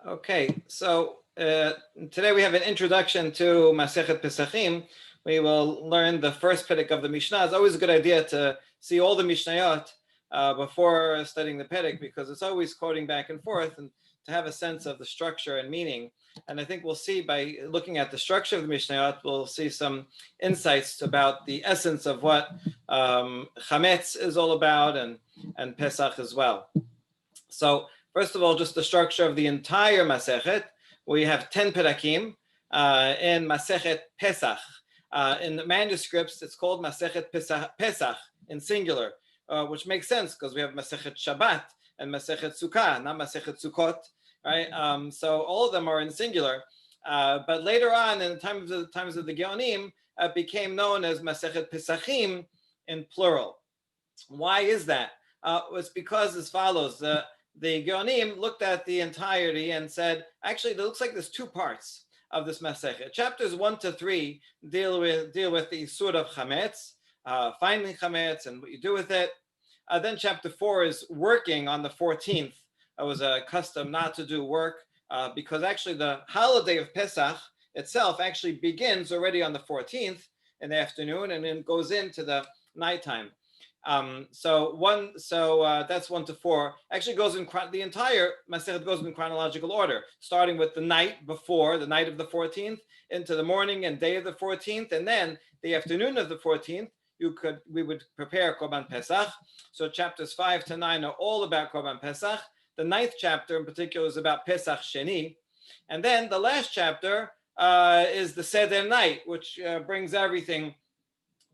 Okay, so today we have an introduction to Masechet Pesachim. We will learn the first Perek of the Mishnah. It's always a good idea to see all the Mishnayot before studying the Perek, because it's always quoting back and forth, and to have a sense of the structure and meaning. And I think we'll see by looking at the structure of the Mishnayot, we'll see some insights about the essence of what Chametz is all about, and Pesach as well. So first of all, just the structure of the entire Masechet. We have 10 Perakim in Masechet Pesach. In the manuscripts, it's called Masechet Pesach in singular, which makes sense because we have Masechet Shabbat and Masechet Sukkah, not Masechet Sukkot, right? So all of them are in singular. But later on, in the times of the Geonim, it became known as Masechet Pesachim in plural. Why is that? It's because as follows. The Geonim looked at the entirety and said, actually, it looks like there's two parts of this Masechet. Chapters 1 to 3 deal with the Isur of Chametz, finding Chametz and what you do with it. Then chapter 4 is working on the 14th. It was a custom not to do work because actually the holiday of Pesach itself actually begins already on the 14th in the afternoon and then goes into the nighttime. So that's 1 to 4. Actually goes in the entire Masechet goes in chronological order, starting with the night before, the night of the 14th, into the morning and day of the 14th, and then the afternoon of the 14th. We would prepare Korban Pesach. So chapters 5 to 9 are all about Korban Pesach. The 9th chapter in particular is about Pesach Sheni, and then the last chapter is the Seder night, which brings everything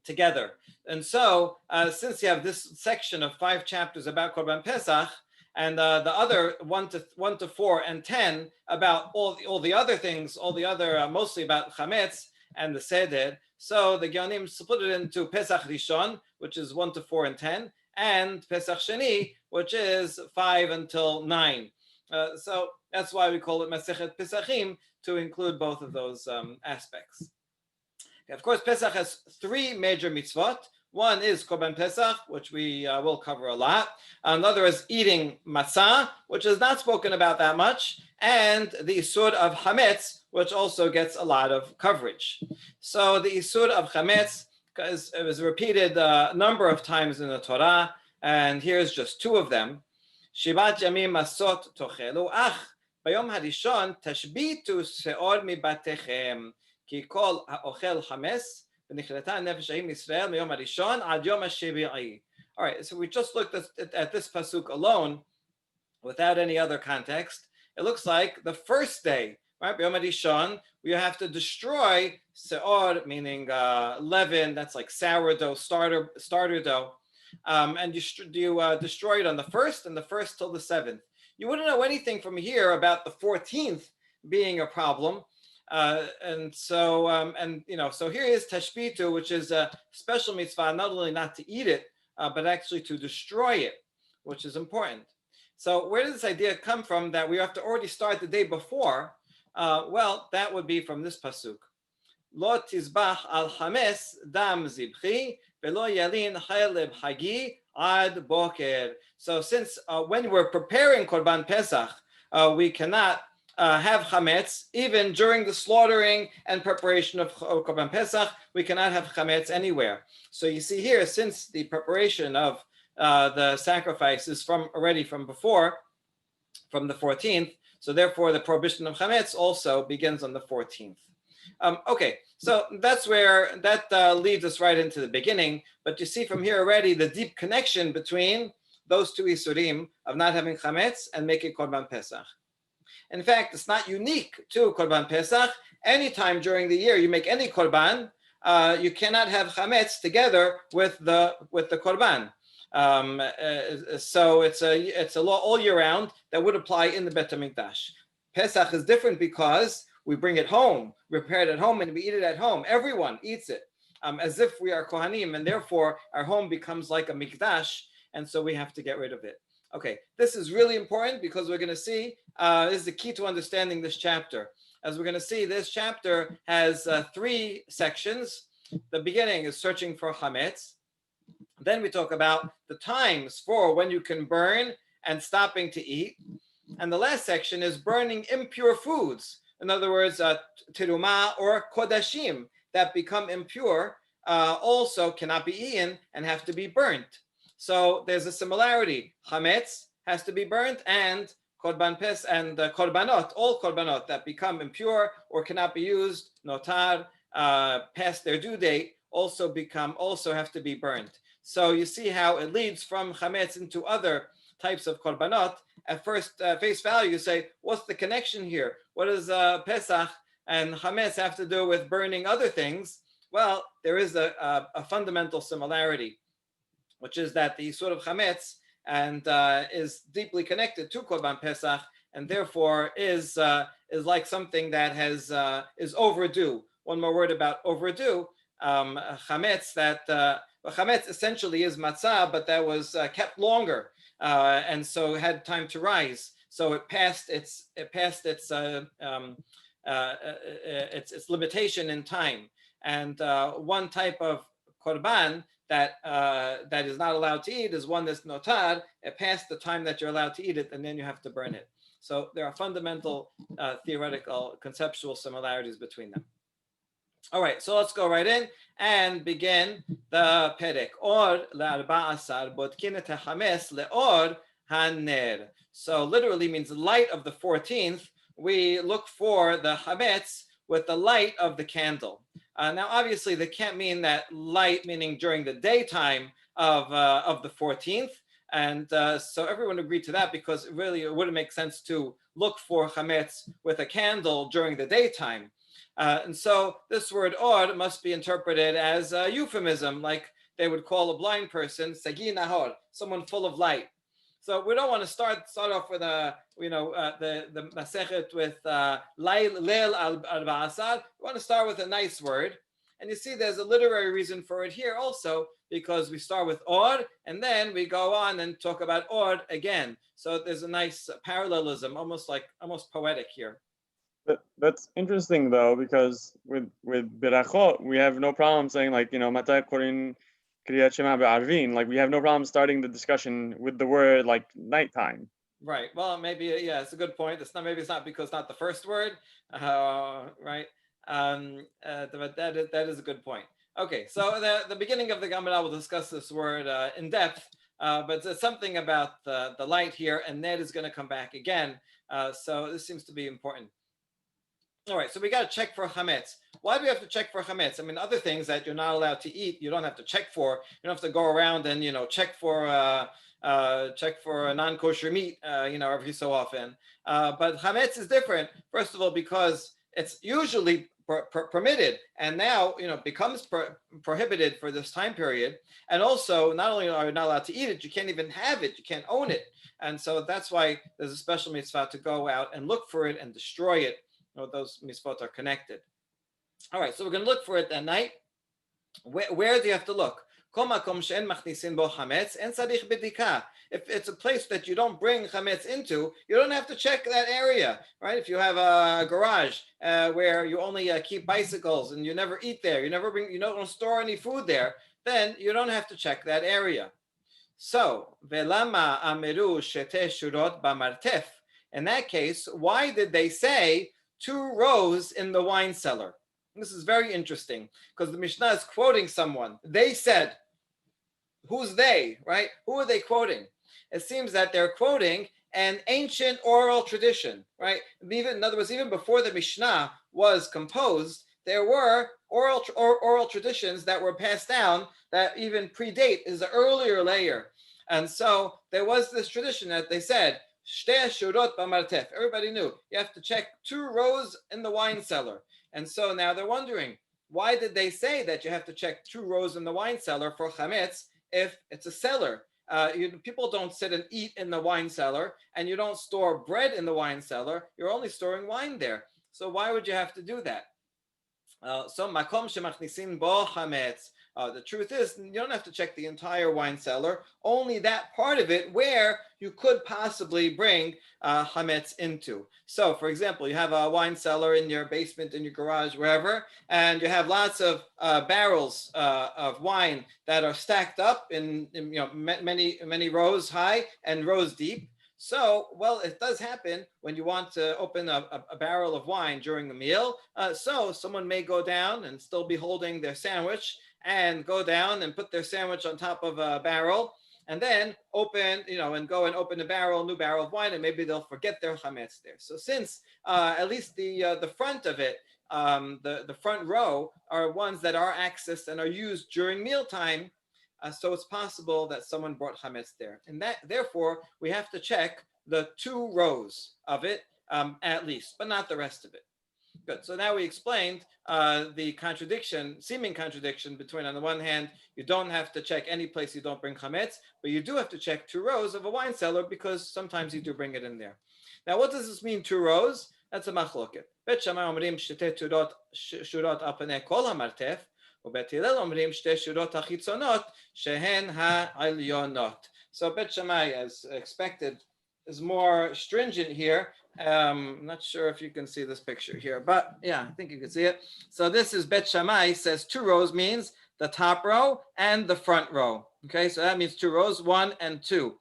together. And so since you have this section of 5 chapters about Korban Pesach and the other 1 to 4 and 10 about all the other things, all the other mostly about Chametz and the Seder, so the Geonim split it into Pesach Rishon, which is 1 to 4 and 10, and Pesach Sheni, which is 5 until 9. So that's why we call it Masechet Pesachim, to include both of those aspects. Of course, Pesach has 3 major mitzvot. One is Korban Pesach, which we will cover a lot. Another is eating matzah, which is not spoken about that much. And the Isur of Chametz, which also gets a lot of coverage. So the Isur of Chametz it was repeated a number of times in the Torah, and here's just 2 of them. Shivat yamim masot tochelu, ach bayom harishon tashbitu seor mibatechem. Ki kol ha'ochel chametz v'nichleta nefesh ha'im Yisrael miyom harishon ad yom ha'shevi'i. All right, so we just looked at this pasuk alone, without any other context. It looks like the first day, right? B'yom harishon, we have to destroy seor, meaning leaven. That's like sourdough, starter dough, and you destroy it on the first, and the first till the 7th. You wouldn't know anything from here about the 14th being a problem. So here is tashbitu, which is a special mitzvah, not only not to eat it, but actually to destroy it, which is important. So where does this idea come from that we have to already start the day before? Well, that would be from this pasuk. Lo tizbach al chames dam zibchi velo yalin chaleb hagi ad boker. So since when we're preparing Korban Pesach, we cannot have chametz even during the slaughtering and preparation of Korban Pesach. We cannot have chametz anywhere. So you see here, since the preparation of the sacrifice is already from before, from the 14th, so therefore the prohibition of chametz also begins on the 14th. Okay, so that's where that leads us right into the beginning. But you see from here already the deep connection between those 2 isurim of not having chametz and making Korban Pesach. In fact, it's not unique to Korban Pesach. Anytime during the year you make any Korban, you cannot have Chametz together with the Korban. So it's a law all year round that would apply in the Bet HaMikdash. Pesach is different because we bring it home, we prepare it at home, and we eat it at home. Everyone eats it as if we are Kohanim, and therefore our home becomes like a Mikdash, and so we have to get rid of it. Okay, this is really important because we're going to see, this is the key to understanding this chapter. As we're going to see, this chapter has 3 sections. The beginning is searching for chametz. Then we talk about the times for when you can burn and stopping to eat. And the last section is burning impure foods. In other words, teruma or kodashim that become impure also cannot be eaten and have to be burnt. So there's a similarity. Chametz has to be burnt, and korban pes and korbanot, all korbanot that become impure or cannot be used, notar, past their due date, also have to be burnt. So you see how it leads from chametz into other types of korbanot. At first face value, you say, what's the connection here? What does Pesach and chametz have to do with burning other things? Well, there is a fundamental similarity, which is that the sort of chametz and is deeply connected to korban Pesach, and therefore is like something that is overdue. One more word about overdue. Chametz chametz essentially is matzah, but that was kept longer, and so had time to rise. So it passed its limitation in time. And one type of korban that is not allowed to eat is one that's notar. It passed the time that you're allowed to eat it, and then you have to burn it. So there are fundamental theoretical, conceptual similarities between them. All right, so let's go right in and begin the perek. Or le'arba'asar bodkin et hachametz le'or haner. So literally means light of the 14th. We look for the chametz with the light of the candle. Now, obviously, they can't mean that light, meaning during the daytime of the 14th. And so everyone agreed to that, because really it wouldn't make sense to look for chametz with a candle during the daytime. And so this word or must be interpreted as a euphemism, like they would call a blind person sagi nahor, someone full of light. So we don't want to start off with the masechet with leil al ba'asar. We want to start with a nice word, and you see there's a literary reason for it here also, because we start with or and then we go on and talk about or again. So there's a nice parallelism, almost poetic here. That's interesting though, because with berachot we have no problem saying matai korin kriyat shema be'arvin. Like we have no problem starting the discussion with the word like nighttime. Right. Well, maybe it's a good point. It's not because not the first word, right? But that is a good point. Okay, so the beginning of the Gemara will discuss this word in depth, but there's something about the light here, and Ned is going to come back again. So this seems to be important. All right, so we got to check for chametz. Why do we have to check for chametz? I mean, other things that you're not allowed to eat, you don't have to check for. You don't have to go around and check for a non-kosher meat, every so often. But chametz is different. First of all, because it's usually permitted, and now becomes prohibited for this time period. And also, not only are you not allowed to eat it, you can't even have it. You can't own it. And so that's why there's a special mitzvah to go out and look for it and destroy it. Those mitzvot are connected. All right, so we're going to look for it that night. Where do you have to look? If it's a place that you don't bring chametz into, you don't have to check that area, right? If you have a garage where you only keep bicycles and you never eat there, you don't store any food there, then you don't have to check that area. So, velama amiru shete shurot b'martef. In that case, why did they say 2 rows in the wine cellar? This is very interesting, because the Mishnah is quoting someone. They said, who's they, right? Who are they quoting? It seems that they're quoting an ancient oral tradition, right? In other words, even before the Mishnah was composed, there were oral traditions that were passed down that even predate, is an earlier layer. And so there was this tradition that they said, Shtei shurot b'martef. Everybody knew you have to check 2 rows in the wine cellar. And so now they're wondering, why did they say that you have to check 2 rows in the wine cellar for chametz if it's a cellar? People don't sit and eat in the wine cellar, and you don't store bread in the wine cellar. You're only storing wine there. So why would you have to do that? So makom shemachnisin bo chametz. The truth is, you don't have to check the entire wine cellar, only that part of it where you could possibly bring chametz into. So, for example, you have a wine cellar in your basement, in your garage, wherever, and you have lots of barrels of wine that are stacked up in many rows high and rows deep. So, well, it does happen when you want to open a barrel of wine during a meal. So someone may go down and still be holding their sandwich and go down and put their sandwich on top of a barrel and then open, and go and open a new barrel of wine, and maybe they'll forget their chametz there. So since at least the front of it, the front row are ones that are accessed and are used during mealtime, so it's possible that someone brought chametz there, and that therefore we have to check the 2 rows of it at least, but not the rest of it. Good. So now we explained the seeming contradiction between, on the one hand, you don't have to check any place you don't bring chametz, but you do have to check 2 rows of a wine cellar because sometimes you do bring it in there. Now, what does this mean, 2 rows? That's a machloket. Bet Shammai omrim shete shurot al panei kol hamartef, ובית הלל אומרים שתי שורות החיצונות שהן העליונות. So Bet Shammai, as expected, is more stringent here. I'm not sure if you can see this picture here, but yeah, I think you can see it. So this is Bet Shammai says 2 rows means the top row and the front row. Okay, so that means 2 rows, 1 and 2.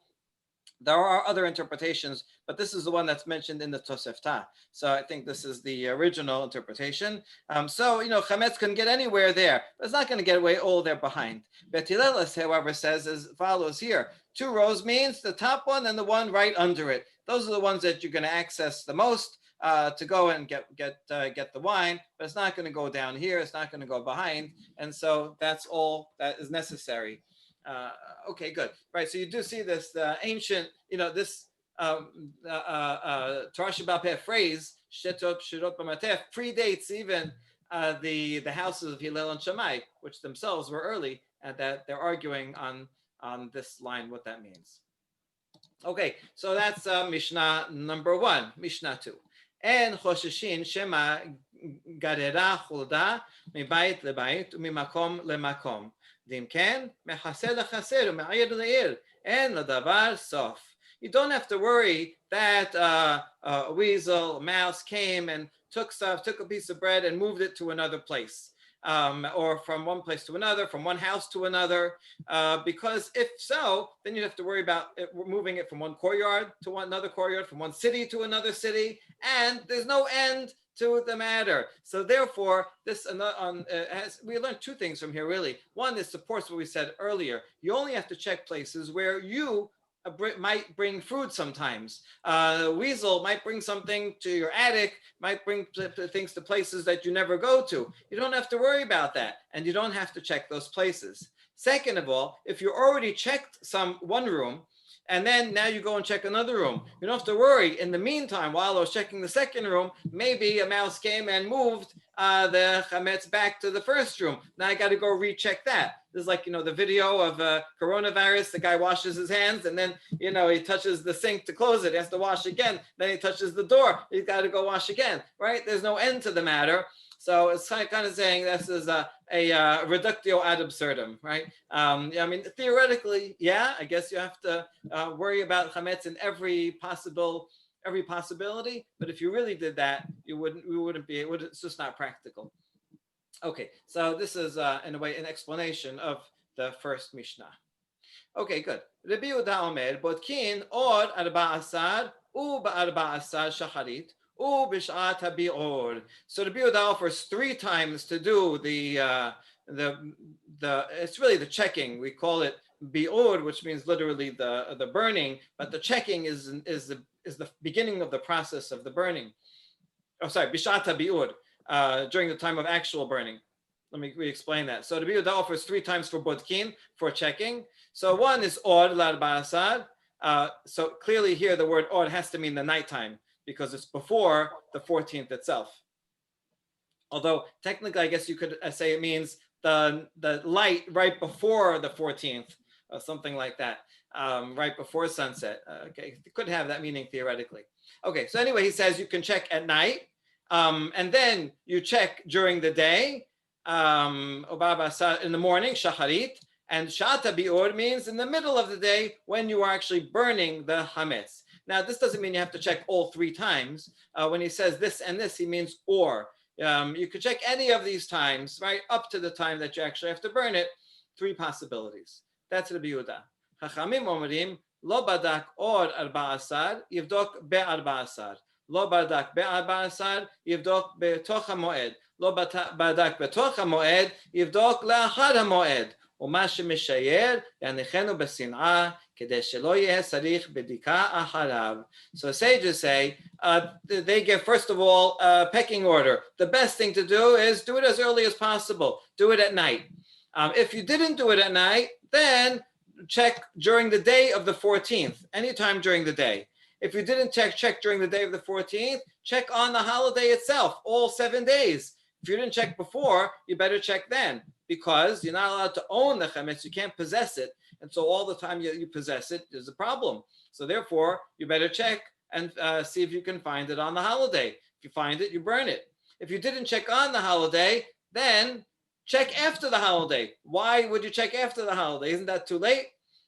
There are other interpretations, but this is the one that's mentioned in the Tosefta. So I think this is the original interpretation. So, chametz can get anywhere there, but it's not going to get away all there behind. Bet Hillel, however, says as follows here. 2 rows means the top one and the one right under it. Those are the ones that you're going to access the most to go and get the wine, but it's not going to go down here. It's not going to go behind. And so that's all that is necessary. Okay, good. Right. So you do see this ancient, this Torah Sheba'al Peh phrase, Shetot Shirot B'Matef, predates even the houses of Hillel and Shammai, which themselves were early, and that they're arguing on this line what that means. Okay, so that's Mishnah number 1, Mishnah 2. En chosheshin shema garera chulda mibayit lebayit umimakom lemakom. Dim ken mechaser lechaser ume'ayir le'ir en ladavar sof. You don't have to worry that a weasel, a mouse came and took a piece of bread and moved it to another place. Or from one place to another, from one house to another, because if so, then you'd have to worry about moving it from one courtyard to another courtyard, from one city to another city, and there's no end to the matter. So therefore, we learned 2 things from here, really. One, this supports what we said earlier. You only have to check places where you might bring food sometimes. Weasel might bring something to your attic, might bring things to places that you never go to. You don't have to worry about that, and you don't have to check those places. Second of all, if you already checked one room, and then now you go and check another room, you don't have to worry. In the meantime, while I was checking the second room, maybe a mouse came and moved the chametz back to the first room. Now I got to go recheck that. This is like, the video of coronavirus. The guy washes his hands and then, he touches the sink to close it. He has to wash again. Then he touches the door. He's got to go wash again, right? There's no end to the matter. So it's kind of saying this is a reductio ad absurdum, right? Theoretically, yeah, I guess you have to worry about chametz in every possibility. But if you really did that, it's just not practical. Okay, so this is in a way an explanation of the first Mishnah. Okay, good. Rabbi Yehuda Omer, bodkin or 14 ub-14 shacharit ub'shat habi'or. So Rabbi Yehuda offers 3 times to do the it's really the checking. We call it bi'or, which means literally the burning, but the checking is the beginning of the process of the burning. Oh, sorry, b'shat habi'or. During the time of actual burning. Let me re-explain that. So the Rabbi Yehuda offers 3 times for bodkin, for checking. So one is or lar-14. So clearly here the word or has to mean the nighttime because it's before the 14th itself. Although technically I guess you could say it means the light right before the 14th or something like that, right before sunset. Okay, it could have that meaning theoretically. Okay, so anyway, he says you can check at night. And then you check during the day, in the morning, shacharit, and shata bi'or means in the middle of the day when you are actually burning the chametz. Now, this doesn't mean you have to check all 3 times. When he says this and this, he means or. You could check any of these times, right, up to the time that you actually have to burn it. 3 possibilities. That's Rabbi Yehuda. Chachamim omerim lo badak or 14, yivdok be-14. לא בדק ב-14, יבדוק בתוך המועד. לא בדק בתוך המועד, יבדוק לאחר המועד. ומה שמשייר, יניחנו בשנאה, כדי שלא יהיה צריך בדיקה אחריו. So sages say, they give first of all a pecking order. The best thing to do is do it as early as possible. Do it at night. If you didn't do it at night, then check during the day of the 14th, anytime during the day. If you didn't check during the day of the 14th, check on the holiday itself, all 7 days. If you didn't check before, you better check then, because you're not allowed to own the chametz. You can't possess it. And so all the time you possess it, there's a problem. So therefore, you better check and see if you can find it on the holiday. If you find it, you burn it. If you didn't check on the holiday, then check after the holiday. Why would you check after the holiday? Isn't that too late?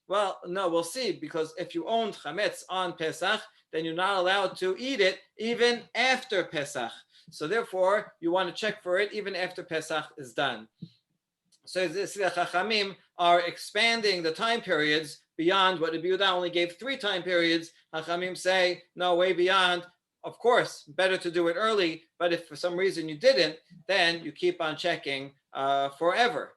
Well, no, we'll see, because if you owned chametz on Pesach, then you're not allowed to eat it even after Pesach. So therefore, you want to check for it even after Pesach is done. So the Chachamim are expanding the time periods beyond what Rabbi Yehuda only gave 3 time periods. Chachamim say, no, way beyond. Of course, better to do it early, but if for some reason you didn't, then you keep on checking forever.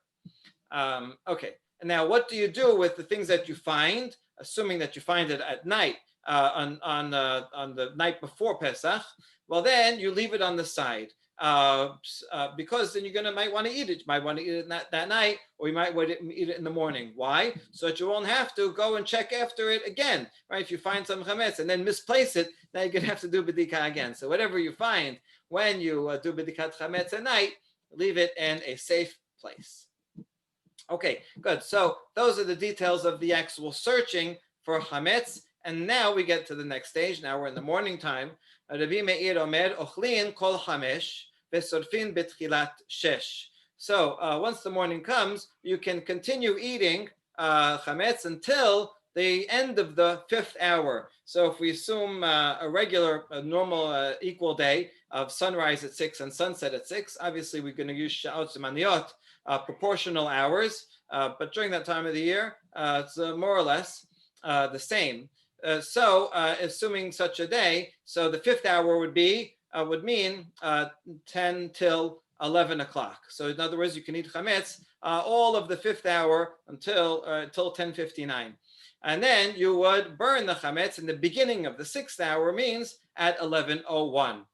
Okay. And now, what do you do with the things that you find, assuming that you find it at night on the night before Pesach? Well, then you leave it on the side because then you're might want to eat it. You might want to eat it that night, or you might want to eat it in the morning. Why? So that you won't have to go and check after it again, right? If you find some chametz and then misplace it, now you're going to have to do bedika again. So whatever you find when you do bedikat chametz at night, leave it in a safe place. Okay, good. So those are the details of the actual searching for chametz. And now we get to the next stage. Now we're in the morning time. Rabbi Meir Omer, ochlin kol chamesh, vesorfin betchilat shesh. So once the morning comes, you can continue eating chametz until the end of the 5th hour. So if we assume a normal, equal day of sunrise at 6 and sunset at 6, obviously we're going to use sha'ot zmaniyot, proportional hours, but during that time of the year, it's more or less the same. So assuming such a day, so the 5th hour would mean 10 till 11 o'clock. So in other words, you can eat chametz all of the 5th hour until 10:59. And then you would burn the chametz in the beginning of the 6th hour, means at 11:01.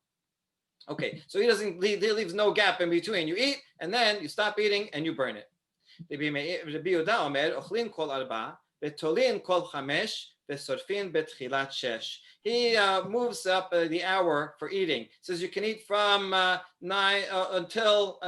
Okay, so he leaves no gap in between. You eat, and then you stop eating, and you burn it. Rabbi Yehuda Omer, ochlin kol 4, betolin kol 5, vesorfin betchilat 6. He moves up the hour for eating. Says you can eat from 9 until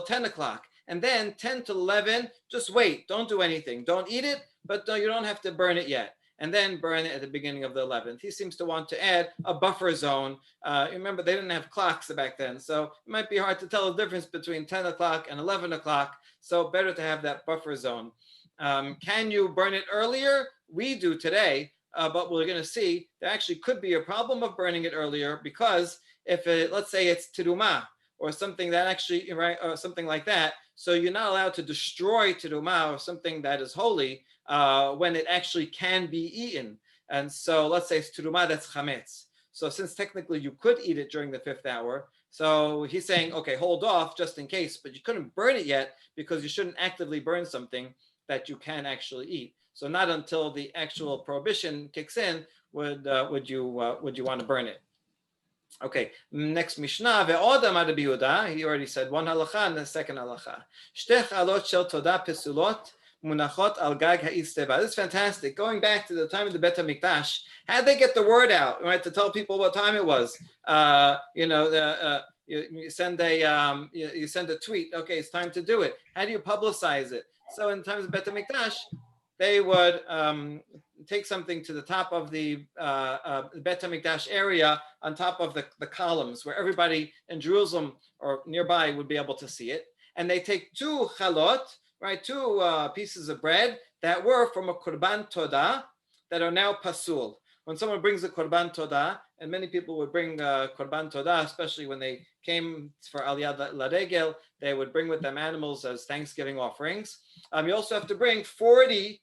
10 o'clock, and then 10 to 11, just wait. Don't do anything. Don't eat it, but you don't have to burn it yet. And then burn it at the beginning of the 11th. He seems to want to add a buffer zone. Remember, they didn't have clocks back then, so it might be hard to tell the difference between 10 o'clock and 11 o'clock, so better to have that buffer zone. Can you burn it earlier? We do today, but we're going to see there actually could be a problem of burning it earlier, because if let's say it's terumah, or something that actually, right, or something like that, so you're not allowed to destroy terumah, or something that is holy, when it actually can be eaten. And so let's say it's terumah, that's chametz. So since technically you could eat it during the 5th hour, so he's saying, okay, hold off just in case, but you couldn't burn it yet, because you shouldn't actively burn something that you can actually eat. So not until the actual prohibition kicks in would you want to burn it. Okay, next Mishnah, ve'od amar Rabbi Yehuda, he already said one halacha and the second halacha. Shtech alot shel todah pesulot munachot al gag ha'isteva. This is fantastic. Going back to the time of the Bet HaMikdash, how'd they get the word out, right, to tell people what time it was? You send a tweet, okay, it's time to do it. How do you publicize it? So in times of Bet HaMikdash, they would take something to the top of the Bet HaMikdash area, on top of the columns, where everybody in Jerusalem or nearby would be able to see it. And they take 2 chalot, right, 2 pieces of bread that were from a korban todah that are now pasul. When someone brings a korban todah, and many people would bring korban todah, especially when they came for Aliyah Laregel, they would bring with them animals as Thanksgiving offerings. You also have to bring 40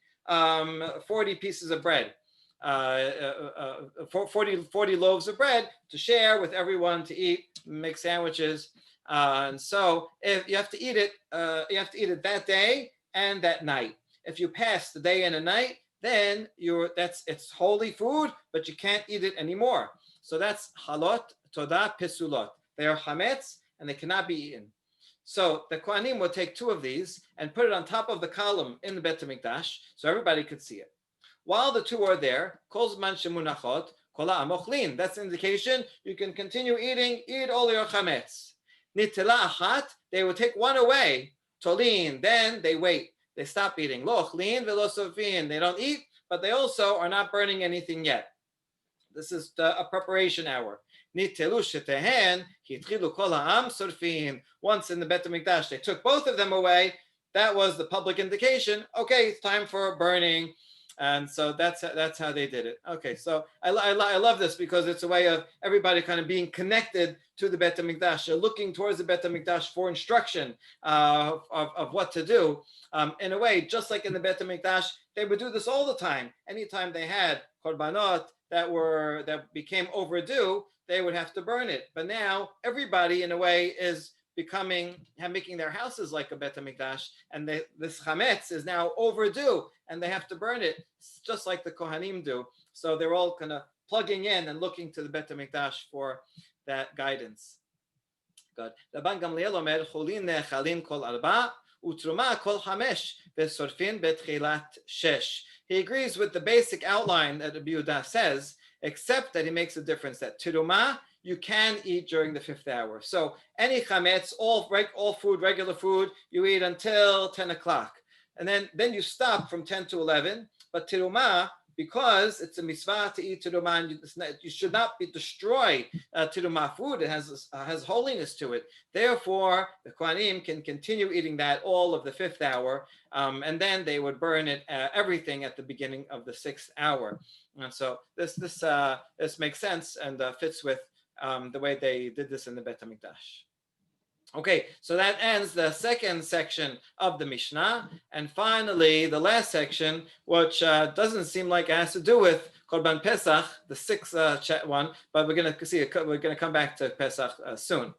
pieces of bread. 40 loaves of bread to share with everyone to eat, make sandwiches. And so if you have to eat it, that day and that night. If you pass the day and the night, then it's holy food, but you can't eat it anymore. So that's halot, todah, pesulot. They are chametz and they cannot be eaten. So the Kohanim will take 2 of these and put it on top of the column in the Bet HaMikdash so everybody could see it. While the 2 are there, kol zman shemunachot, kol ha'am ochlin. That's an indication you can continue eating, eat all your chametz. Nitela achat, they will take 1 away, tolin, then they wait. They stop eating. Lo ochlin velo sofin. They don't eat, but they also are not burning anything yet. This is a preparation hour. Nitelu shetehen, hitchilu kol ha'am sorfin. Once in the Bet HaMikdash, they took both of them away. That was the public indication. Okay, it's time for burning. And so that's how they did it. Okay, so I love this because it's a way of everybody kind of being connected to the Bet HaMikdash. They're looking towards the Bet HaMikdash for instruction of what to do. In a way, just like in the Bet HaMikdash, they would do this all the time. Anytime they had korbanot that became overdue, they would have to burn it. But now everybody, in a way, is making their houses like a Bet HaMikdash, and this chametz is now overdue, and they have to burn it, just like the Kohanim do. So they're all kind of plugging in and looking to the Bet HaMikdash for that guidance. Good. Rabban Gamliel omer, cholin ne'echalin kol arba, utruma kol hamesh, vesorfin betchilat shesh. He agrees with the basic outline that Rabbi Yehuda says, except that he makes a difference that tiruma you can eat during the 5th hour. So any chametz, all food, regular food, you eat until 10 o'clock. And then you stop from 10 to 11. But tiruma, because it's a mitzvah to eat tiruma, you should not destroy tiruma food. It has holiness to it. Therefore, the Kohanim can continue eating that all of the 5th hour, and then they would burn it everything at the beginning of the 6th hour. And so this makes sense and fits with the way they did this in the Bet HaMikdash. Okay, so that ends the second section of the Mishnah. And finally, the last section, which doesn't seem like it has to do with Korban Pesach, the 6th one, but we're going to come back to Pesach soon.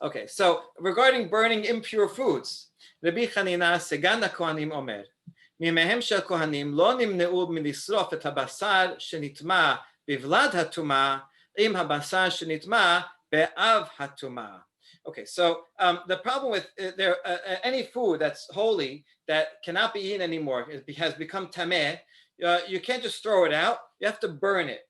Okay, so regarding burning impure foods, Rabbi Chanina Segan HaKohanim Omer, מימיהם של כהנים לא נמנעו מלשרוף את הבשר שנטמע בוולד הטומאה עם הבשר שנטמע באב הטומאה. Okay, so the problem with any food that's holy that cannot be eaten anymore, it has become tameh, you can't just throw it out, you have to burn it.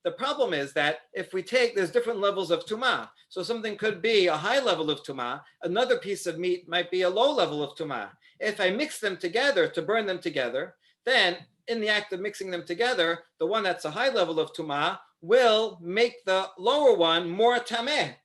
The problem is that if there's different levels of tumah. So something could be a high level of tumah, another piece of meat might be a low level of tumah. If I mix them together to burn them together, then in the act of mixing them together, the one that's a high level of tumah will make the lower one more tameh,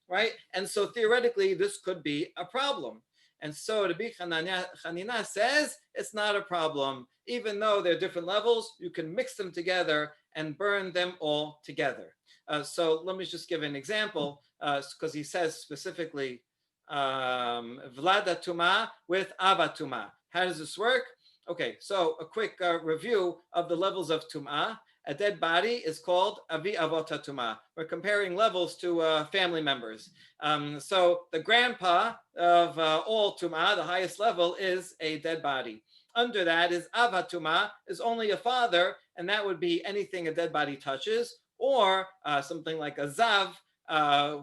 right? And so theoretically, this could be a problem. And so Rabbi Chanina says it's not a problem. Even though they're different levels, you can mix them together and burn them all together. So let me just give an example, because he says specifically Vlada Tuma with Ava Tuma. How does this work? Okay, so a quick review of the levels of Tum'ah. A dead body is called Avi Avota Tum'ah. We're comparing levels to family members. So the grandpa of all Tum'ah, the highest level, is a dead body. Under that is Ava Tum'ah, is only a father, and that would be anything a dead body touches, or something like a Zav,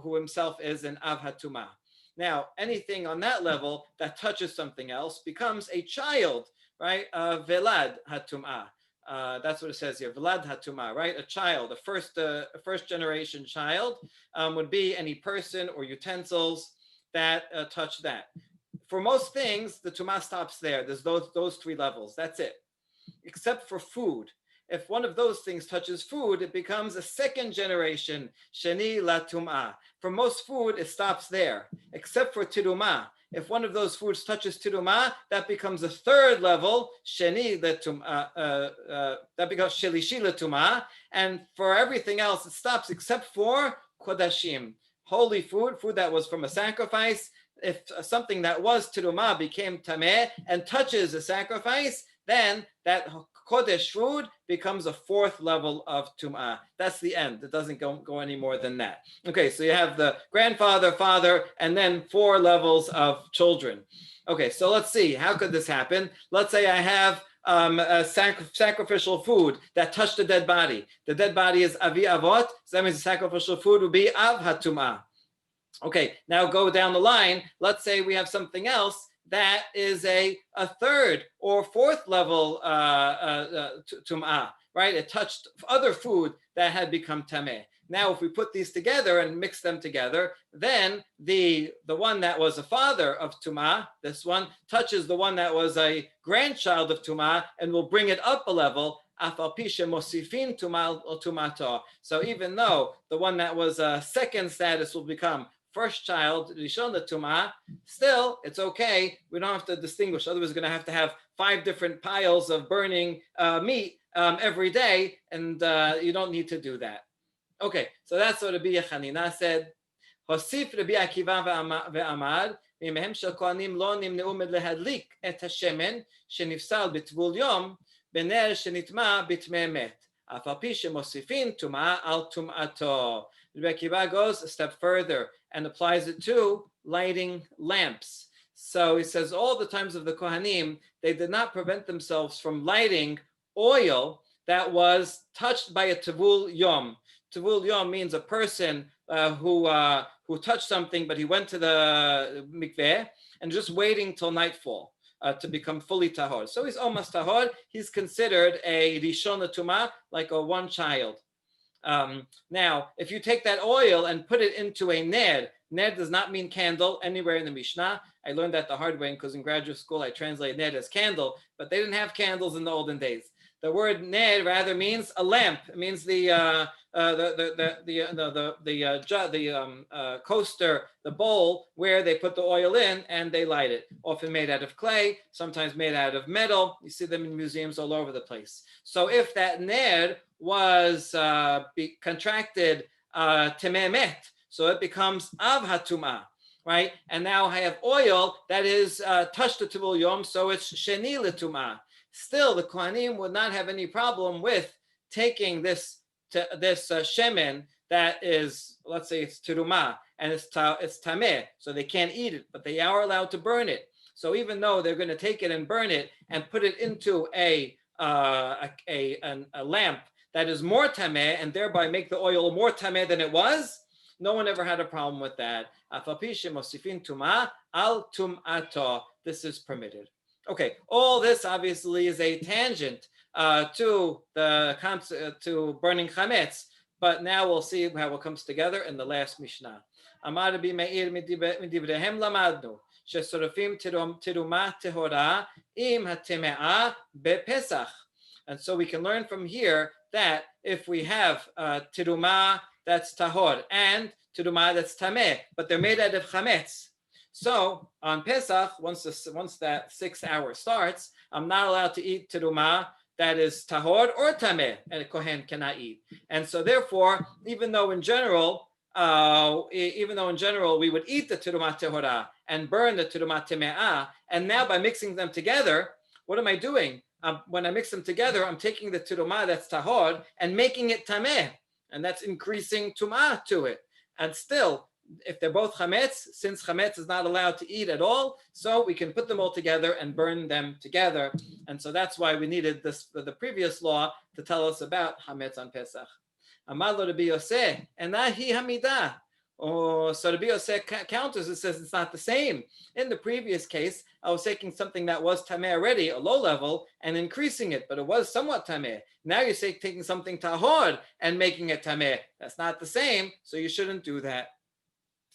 who himself is an Av HaTum'ah. Now, anything on that level that touches something else becomes a child, right? Velad HaTum'ah. That's what it says here, Velad HaTum'ah, right? A child, a first generation child would be any person or utensils that touch that. For most things, the Tum'ah stops there. There's those 3 levels. That's it. Except for food. If one of those things touches food, it becomes a second generation, Sheni La Tum'ah. For most food, it stops there, except for Tirumah. If one of those foods touches Tirumah, that becomes a 3rd level, Sheni La Tum'ah, that becomes Shelishi La Tum'ah. And for everything else, it stops except for Kodashim, holy food that was from a sacrifice. If something that was Tirumah became Tameh and touches a sacrifice, then that kodesh food becomes a fourth level of tum'ah. That's the end. It doesn't go any more than that. Okay, so you have the grandfather, father, and then 4 levels of children. Okay, so let's see. How could this happen? Let's say I have a sacrificial food that touched the dead body. The dead body is avi avot, so that means the sacrificial food would be av hatum'ah. Okay, now go down the line. Let's say we have something else that is a third or fourth level tum'ah, right? It touched other food that had become tameh. Now, if we put these together and mix them together, then the one that was a father of tum'ah, this one, touches the one that was a grandchild of tum'ah and will bring it up a level. So even though the one that was a second status will become first child, Rishon Tumah, still it's okay. We don't have to distinguish. Otherwise, we're going to have 5 different piles of burning meat every day, and you don't need to do that. Okay, so that's what Rabbi Hanina said. Hosif Rabbi Akiva ve'amar mimehem shel kohanim lo nimneu mlehadlik et hashemen shenifsal b'tvul yom bener shenitma b'tmei met. Af al pi shemosifin tumah al tum'ato. Rabbi Akiva goes a step further and applies it to lighting lamps. So he says all the times of the Kohanim, they did not prevent themselves from lighting oil that was touched by a Tavul Yom. Tavul Yom means a person who touched something, but he went to the mikveh and just waiting till nightfall to become fully tahor. So he's almost tahor. He's considered a Rishon Tumah, like a one child. Now, if you take that oil and put it into a ner does not mean candle anywhere in the Mishnah. I learned that the hard way because in graduate school I translate ner as candle, but they didn't have candles in the olden days. The word ner rather means a lamp. It means the coaster, the bowl where they put the oil in and they light it. Often made out of clay, sometimes made out of metal. You see them in museums all over the place. So if that ner was contracted tememet, so it becomes av hatumah, right? And now I have oil that is touched the tuvul yom, so it's sheni letumah. Still, the Kohanim would not have any problem with taking this shemen that is, let's say it's terumah, and it's tameh, so they can't eat it, but they are allowed to burn it. So even though they're going to take it and burn it and put it into a lamp that is more tameh and thereby make the oil more tameh than it was, no one ever had a problem with that. This is permitted. Okay, all this obviously is a tangent to burning chametz, but now we'll see how it comes together in the last Mishnah. Amar Rabbi Meir midivrehem lamadnu shesorafim teruma tehora im hatemea bepesach. And so we can learn from here that if we have teruma that's tahor and teruma that's tameh, but they're made out of chametz. So on Pesach, once that 6 hour starts, I'm not allowed to eat teruma that is tahor or tameh, and a kohen cannot eat. And so therefore, even though in general we would eat the teruma tehora and burn the teruma teme'ah, and now by mixing them together, what am I doing? When I mix them together, I'm taking the teruma that's tahor and making it tameh, and that's increasing tum'ah to it. And still, if they're both chametz, since chametz is not allowed to eat at all, so we can put them all together and burn them together. And so that's why we needed the previous law to tell us about chametz on Pesach. Amar lo Rabbi Yosef, enahi hamidah. So Rabbi Yosef counters and says it's not the same. In the previous case, I was taking something that was tameh already, a low level, and increasing it, but it was somewhat tameh. Now you're taking something tahor and making it tameh. That's not the same, so you shouldn't do that.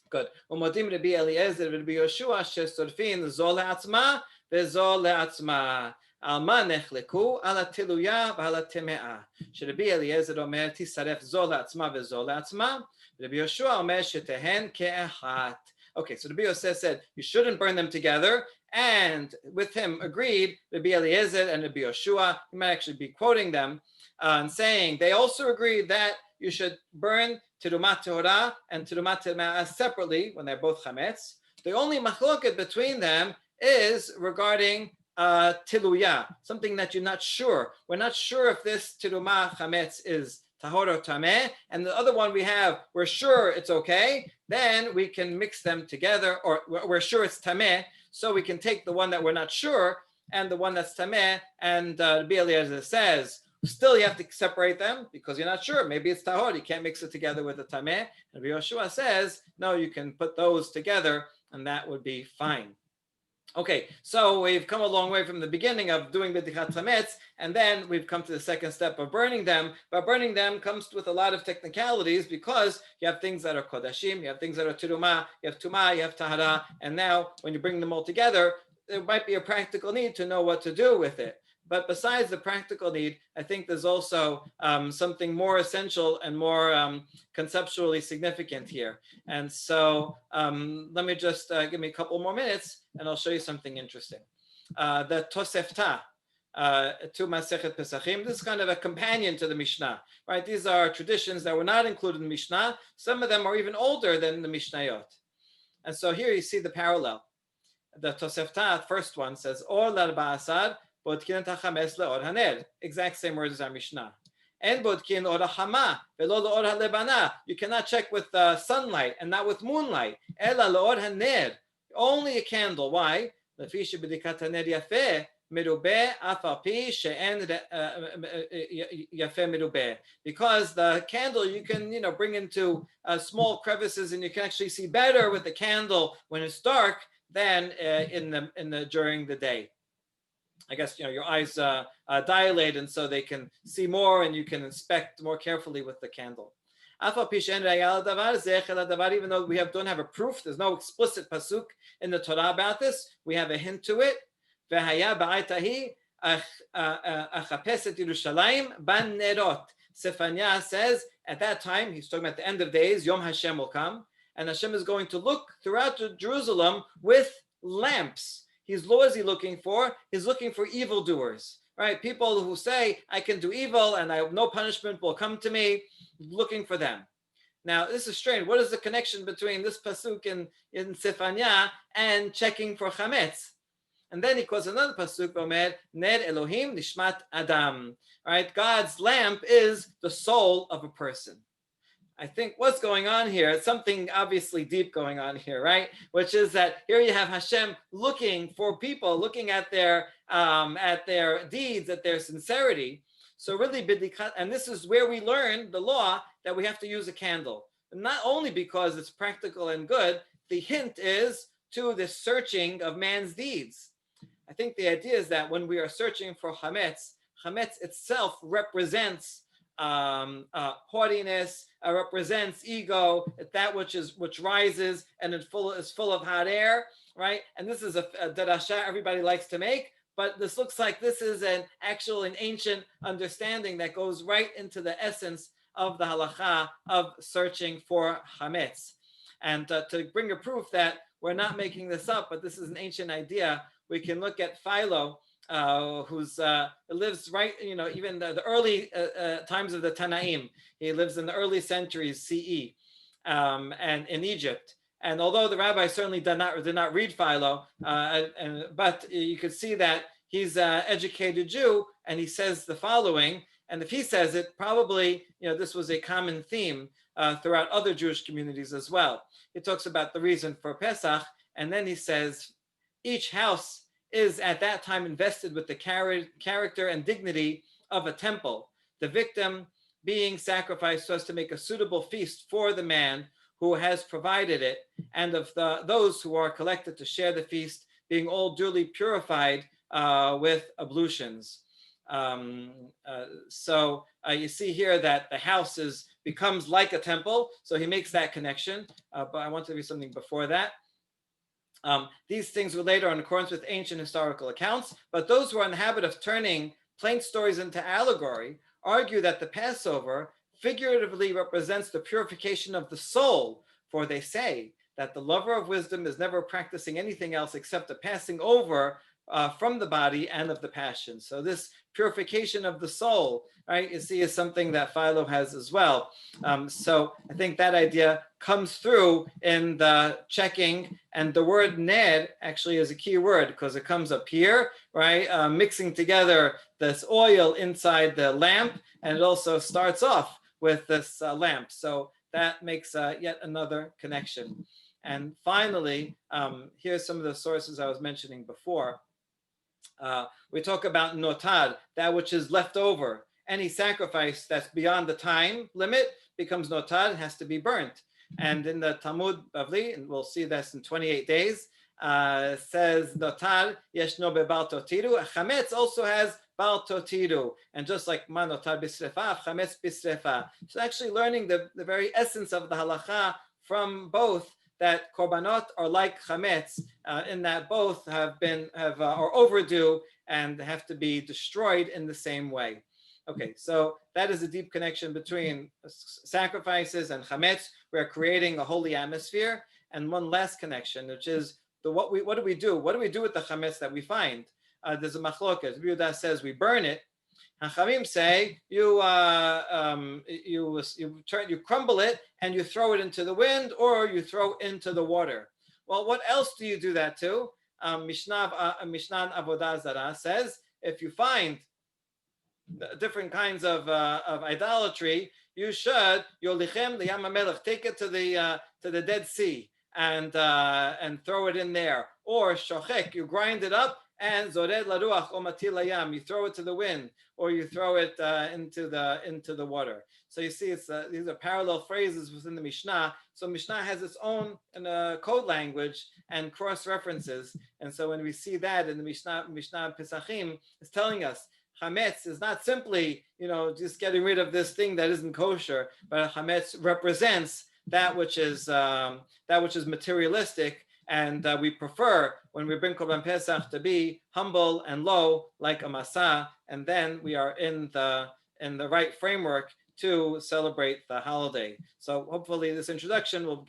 Good. Umodim Rabbi Eliezer Rabbi Yoshua shesorfin zol le'atzma ve'zol le'atzma. Alma nechleku ala tiluya v'ala teme'ah. Rabbi Eliezer omer tisaref zol le'atzma ve'zol le'atzma. Rabbi Yoshua omer shetehen ke'echat. Okay, so Rabbi Yosef said you shouldn't burn them together, and with him agreed Rabbi Eliezer and Rabbi Yoshua. He might actually be quoting them and saying they also agreed that you should burn terumat tehora and terumat teme'ah separately when they're both chametz. The only machloket between them is regarding tiluya, something that you're not sure. We're not sure if this tiruma chametz is tahor or tameh, and the other one we're sure it's okay, then we can mix them together, or we're sure it's tameh, so we can take the one that we're not sure and the one that's tameh, and Rabbi Eliezer says, still you have to separate them because you're not sure. Maybe it's tahor, you can't mix it together with the tameh. And Rabbi Yoshua says, no, you can put those together and that would be fine. Okay, so we've come a long way from the beginning of doing B'dichat Chametz, and then we've come to the second step of burning them. But burning them comes with a lot of technicalities because you have things that are Kodashim, you have things that are Tiruma, you have Tumah, you have Tahara, and now when you bring them all together, there might be a practical need to know what to do with it. But besides the practical need, I think there's also something more essential and more conceptually significant here. And so let me just give me a couple more minutes and I'll show you something interesting. The Tosefta to Masechet Pesachim, this is kind of a companion to the Mishnah, right? These are traditions that were not included in the Mishnah. Some of them are even older than the Mishnayot. And so here you see the parallel. The Tosefta, first one, says, Or lar ba'asad, bodkin hachametz le'or haner. Exact same words as our Mishnah. And bodkin or hama ve'lo le'or halebana. You cannot check with sunlight and not with moonlight. Ela le'or haner. Only a candle. Why? Lefi shebedikat haner yafeh merubeh af al pi she'en yafeh merubeh. Because the candle you can bring into small crevices and you can actually see better with the candle when it's dark than during the day. I guess your eyes dilate, and so they can see more, and you can inspect more carefully with the candle. Even though we don't have a proof, there's no explicit pasuk in the Torah about this. We have a hint to it. Sefanya says at that time, he's talking about the end of days, Yom Hashem will come, and Hashem is going to look throughout Jerusalem with lamps. What is he looking for? He's looking for evildoers, right? People who say, I can do evil and no punishment will come to me, looking for them. Now, this is strange. What is the connection between this pasuk in Sefanya and checking for chametz? And then he quotes another pasuk, Omer, Ner Elohim Nishmat Adam, right? God's lamp is the soul of a person. I think what's going on here, it's something obviously deep going on here, right? Which is that here you have Hashem looking for people, looking at their deeds, at their sincerity. So really, and this is where we learn the law that we have to use a candle. Not only because it's practical and good, the hint is to the searching of man's deeds. I think the idea is that when we are searching for chametz, chametz itself represents haughtiness, represents ego, that which rises and is full of hot air, right? And this is a darasha everybody likes to make, but this looks like this is an ancient understanding that goes right into the essence of the halacha of searching for chametz. And to bring a proof that we're not making this up, but this is an ancient idea, we can look at Philo, who's lives right, even the early times of the Tanaim. He lives in the early centuries CE, and in Egypt. And although the rabbi certainly did not read Philo, but you could see that he's an educated Jew, and he says the following. And if he says it, probably this was a common theme throughout other Jewish communities as well. He talks about the reason for Pesach, and then he says each house is at that time invested with the character and dignity of a temple, the victim being sacrificed so as to make a suitable feast for the man who has provided it, and of those who are collected to share the feast being all duly purified with ablutions. So you see here that the house becomes like a temple, so he makes that connection, but I want to read something before that. These things were later in accordance with ancient historical accounts, but those who are in the habit of turning plain stories into allegory argue that the Passover figuratively represents the purification of the soul, for they say that the lover of wisdom is never practicing anything else except a passing over from the body and of the passion. So this purification of the soul, right, you see, is something that Philo has as well. So I think that idea comes through in the checking, and the word ner actually is a key word because it comes up here, right, mixing together this oil inside the lamp, and it also starts off with this lamp. So that makes yet another connection. And finally, here's some of the sources I was mentioning before. We talk about notad, that which is left over. Any sacrifice that's beyond the time limit becomes notad, it has to be burnt. And in the Talmud Bavli, and we'll see this in 28 days, says notad yeshno bebal totiru. Chametz also has bal totiru, and just like ma notad bisrefa, chametz bisrefa. So actually learning the very essence of the halacha from both, that korbanot are like chametz, in that both are overdue and have to be destroyed in the same way. Okay, so that is a deep connection between sacrifices and chametz. We are creating a holy atmosphere. And one last connection, which is what do we do? What do we do with the chametz that we find? There's a machloket. Rabbi Yehuda says we burn it. Hachamim say you crumble it and you throw it into the wind, or you throw into the water. Well, what else do you do that to? Mishnah Avodah Zarah says if you find different kinds of idolatry, you should yolichem liyam hamelech, take it to the Dead Sea and throw it in there, or shochek, you grind it up, and zored laruach o matil layam, you throw it to the wind, or you throw it into the water. So you see, these are parallel phrases within the Mishnah. So Mishnah has its own code language and cross references, and so when we see that in the Mishnah Pesachim, it's telling us chametz is not simply just getting rid of this thing that isn't kosher, but chametz represents that which is materialistic. And we prefer, when we bring Korban Pesach, to be humble and low, like a masa, and then we are in the right framework to celebrate the holiday. So hopefully this introduction will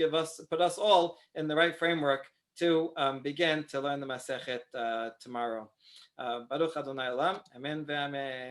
put us all in the right framework to begin to learn the Masechet tomorrow. Baruch Adonai Olam, Amen ve'amen.